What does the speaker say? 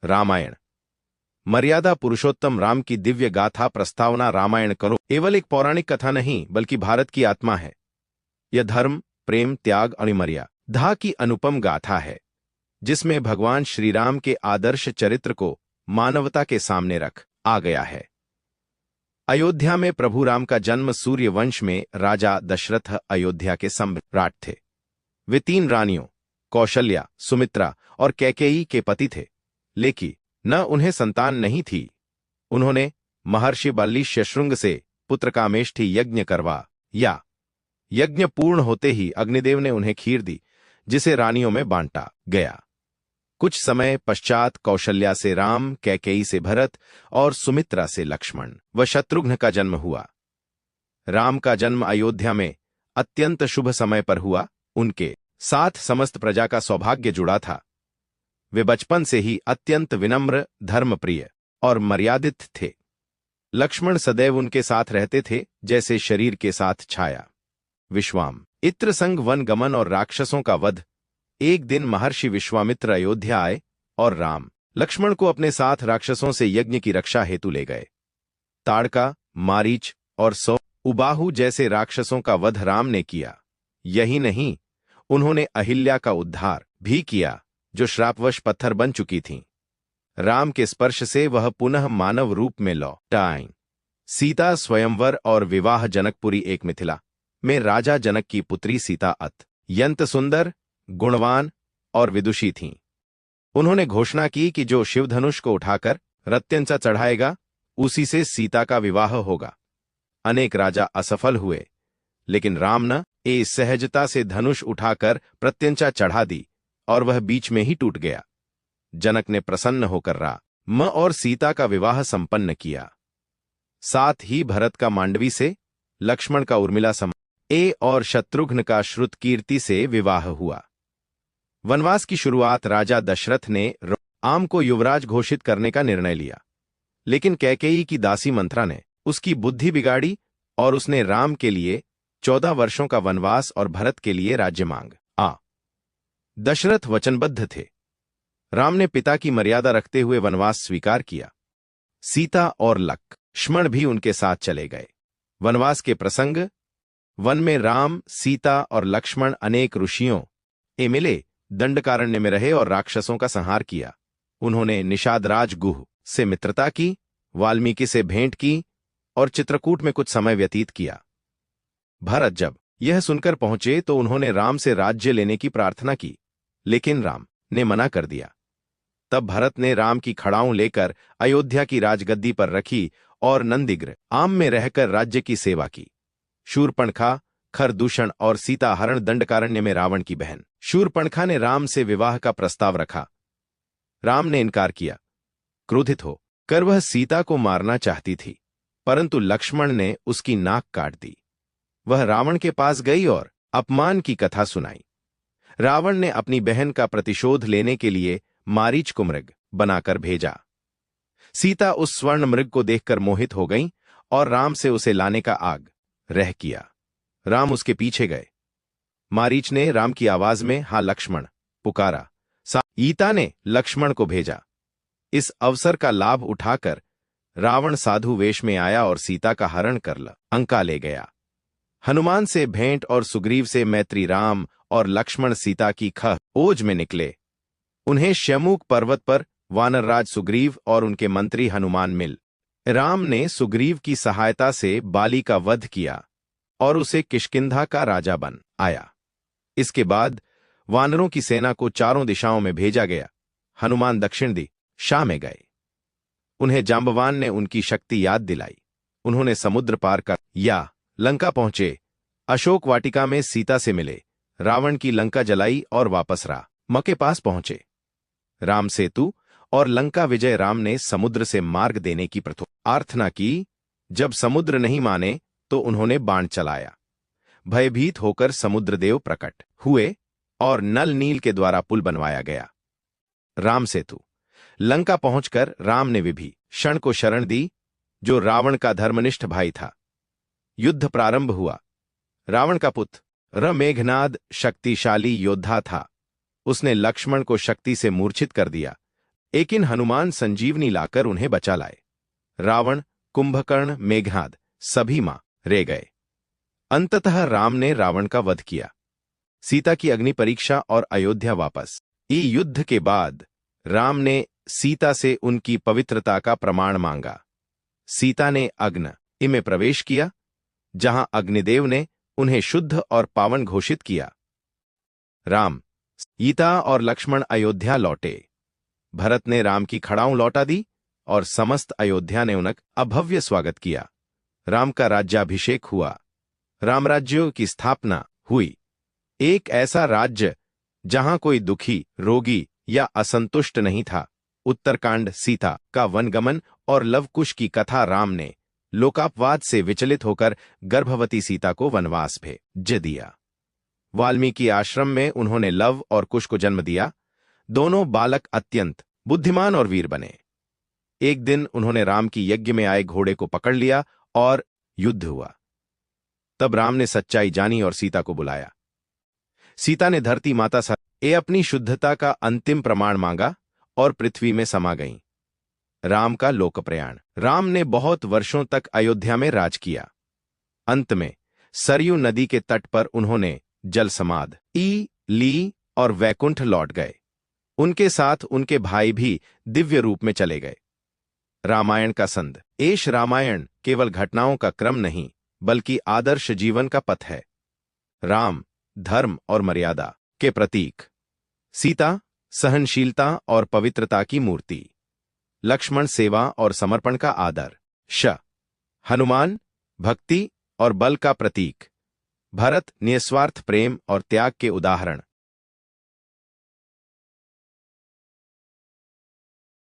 रामायण। मर्यादा पुरुषोत्तम राम की दिव्य गाथा प्रस्तावना रामायण करो केवल एक पौराणिक कथा नहीं बल्कि भारत की आत्मा है। यह धर्म, प्रेम, त्याग और मर्यादा की अनुपम गाथा है जिसमें भगवान श्री राम के आदर्श चरित्र को मानवता के सामने रख आ गया है। अयोध्या में प्रभु राम का जन्म सूर्य वंश में राजा दशरथ अयोध्या के सम्राट थे। वे 3 रानियों कौशल्या, सुमित्रा और कैकेयी के पति थे, लेकिन न उन्हें संतान नहीं थी। उन्होंने महर्षि बलि शशृंग से पुत्र कामेष्ठी यज्ञ करवा या यज्ञ पूर्ण होते ही अग्निदेव ने उन्हें खीर दी जिसे रानियों में बांटा गया। कुछ समय पश्चात कौशल्या से राम, कैकेयी से भरत और सुमित्रा से लक्ष्मण व शत्रुघ्न का जन्म हुआ। राम का जन्म अयोध्या में अत्यंत शुभ समय पर हुआ। उनके साथ समस्त प्रजा का सौभाग्य जुड़ा था। वे बचपन से ही अत्यंत विनम्र, धर्मप्रिय और मर्यादित थे। लक्ष्मण सदैव उनके साथ रहते थे जैसे शरीर के साथ छाया। विश्वामित्र संग वन गमन और राक्षसों का वध। एक दिन महर्षि विश्वामित्र अयोध्या आए और राम, लक्ष्मण को अपने साथ राक्षसों से यज्ञ की रक्षा हेतु ले गए। ताड़का, मारीच और उबाहु जैसे राक्षसों का वध राम ने किया। यही नहीं, उन्होंने अहिल्या का उद्धार भी किया जो श्रापवश पत्थर बन चुकी थीं। राम के स्पर्श से वह पुनः मानव रूप में लौट आईं। सीता स्वयंवर और विवाह जनकपुरी एक मिथिला में राजा जनक की पुत्री सीता अत्यंत सुंदर, गुणवान और विदुषी थीं। उन्होंने घोषणा की कि जो शिवधनुष को उठाकर रत्यंचा चढ़ाएगा उसी से सीता का विवाह होगा। अनेक राजा असफल हुए, लेकिन राम ने सहजता से धनुष उठाकर प्रत्यंचा चढ़ा दी और वह बीच में ही टूट गया। जनक ने प्रसन्न होकर राम और सीता का विवाह संपन्न किया। साथ ही भरत का मांडवी से, लक्ष्मण का उर्मिला और शत्रुघ्न का श्रुतकीर्ति से विवाह हुआ। वनवास की शुरुआत राजा दशरथ ने राम को युवराज घोषित करने का निर्णय लिया, लेकिन कैकेयी की दासी मंथरा ने उसकी बुद्धि बिगाड़ी और उसने राम के लिए 14 वर्षों का वनवास और भरत के लिए राज्य मांगा। दशरथ वचनबद्ध थे। राम ने पिता की मर्यादा रखते हुए वनवास स्वीकार किया। सीता और लक्ष्मण भी उनके साथ चले गए। वनवास के प्रसंग। वन में राम, सीता और लक्ष्मण अनेक ऋषियों मिले, दंडकारण्य में रहे और राक्षसों का संहार किया। उन्होंने निषादराज गुह से मित्रता की, वाल्मीकि से भेंट की और चित्रकूट में कुछ समय व्यतीत किया। भरत जब यह सुनकर पहुंचे तो उन्होंने राम से राज्य लेने की प्रार्थना की, लेकिन राम ने मना कर दिया। तब भरत ने राम की खड़ाऊं लेकर अयोध्या की राजगद्दी पर रखी और नंदीग्र आम में रहकर राज्य की सेवा की। शूर्पणखा, खरदूषण और सीताहरण दंडकारण्य में रावण की बहन शूर्पणखा ने राम से विवाह का प्रस्ताव रखा। राम ने इनकार किया। क्रोधित हो कर वह सीता को मारना चाहती थी, परंतु लक्ष्मण ने उसकी नाक काट दी। वह रावण के पास गई और अपमान की कथा सुनाई। रावण ने अपनी बहन का प्रतिशोध लेने के लिए मारीच को मृग बनाकर भेजा। सीता उस स्वर्ण मृग को देखकर मोहित हो गईं और राम से उसे लाने का आग्रह किया। राम उसके पीछे गए। मारीच ने राम की आवाज में "हाँ लक्ष्मण" पुकारा। सीता ने लक्ष्मण को भेजा। इस अवसर का लाभ उठाकर रावण साधु वेश में आया और सीता का हरण कर लंका ले गया। हनुमान से भेंट और सुग्रीव से मैत्री। राम और लक्ष्मण सीता की खोज में निकले। उन्हें शैमुक पर्वत पर वानरराज सुग्रीव और उनके मंत्री हनुमान मिल। राम ने सुग्रीव की सहायता से बाली का वध किया और उसे किष्किंधा का राजा बन आया। इसके बाद वानरों की सेना को चारों दिशाओं में भेजा गया। हनुमान दक्षिण दिशा में गए। उन्हें जांबवान ने उनकी शक्ति याद दिलाई। उन्होंने समुद्र पार कर या लंका पहुंचे। अशोक वाटिका में सीता से मिले। रावण की लंका जलाई और वापस राम के पास पहुंचे। राम सेतु और लंका विजय। राम ने समुद्र से मार्ग देने की प्रार्थना की। जब समुद्र नहीं माने तो उन्होंने बाण चलाया। भयभीत होकर समुद्रदेव प्रकट हुए और नल नील के द्वारा पुल बनवाया गया। राम सेतु। लंका पहुंचकर राम ने विभीषण को शरण दी जो रावण का धर्मनिष्ठ भाई था। युद्ध प्रारंभ हुआ। रावण का पुत्र मेघनाद शक्तिशाली योद्धा था। उसने लक्ष्मण को शक्ति से मूर्छित कर दिया। लेकिन हनुमान संजीवनी लाकर उन्हें बचा लाए। रावण, कुंभकर्ण, मेघनाद सभी मारे गए। अंततः राम ने रावण का वध किया, सीता की अग्नि परीक्षा और अयोध्या वापस। युद्ध के बाद राम ने सीता से उनकी पवित्रता का प्रमाण मांगा। सीता ने अग्नि में प्रवेश किया, जहां अग्निदेव ने उन्हें शुद्ध और पावन घोषित किया। राम, सीता और लक्ष्मण अयोध्या लौटे। भरत ने राम की खड़ाऊं लौटा दी और समस्त अयोध्या ने उनका अभव्य स्वागत किया। राम का राज्याभिषेक हुआ, रामराज्य की स्थापना हुई। एक ऐसा राज्य जहां कोई दुखी, रोगी या असंतुष्ट नहीं था। उत्तरकांड, सीता का वनगमन और लवकुश की कथा। राम ने लोकापवाद से विचलित होकर गर्भवती सीता को वनवास भेज दिया। वाल्मीकि आश्रम में उन्होंने लव और कुश को जन्म दिया। दोनों बालक अत्यंत बुद्धिमान और वीर बने। एक दिन उन्होंने राम की यज्ञ में आए घोड़े को पकड़ लिया और युद्ध हुआ। तब राम ने सच्चाई जानी और सीता को बुलाया। सीता ने धरती माता से अपनी शुद्धता का अंतिम प्रमाण मांगा और पृथ्वी में समा गईं। राम का लोक प्रयाण। राम ने बहुत वर्षों तक अयोध्या में राज किया। अंत में सरयू नदी के तट पर उन्होंने जल समाधि ली और वैकुंठ लौट गए। उनके साथ उनके भाई भी दिव्य रूप में चले गए। रामायण का संदेश। रामायण केवल घटनाओं का क्रम नहीं, बल्कि आदर्श जीवन का पथ है। राम धर्म और मर्यादा के प्रतीक, सीता सहनशीलता और पवित्रता की मूर्ति, लक्ष्मण सेवा और समर्पण का आदर्श, हनुमान भक्ति और बल का प्रतीक, भरत निस्वार्थ प्रेम और त्याग के उदाहरण।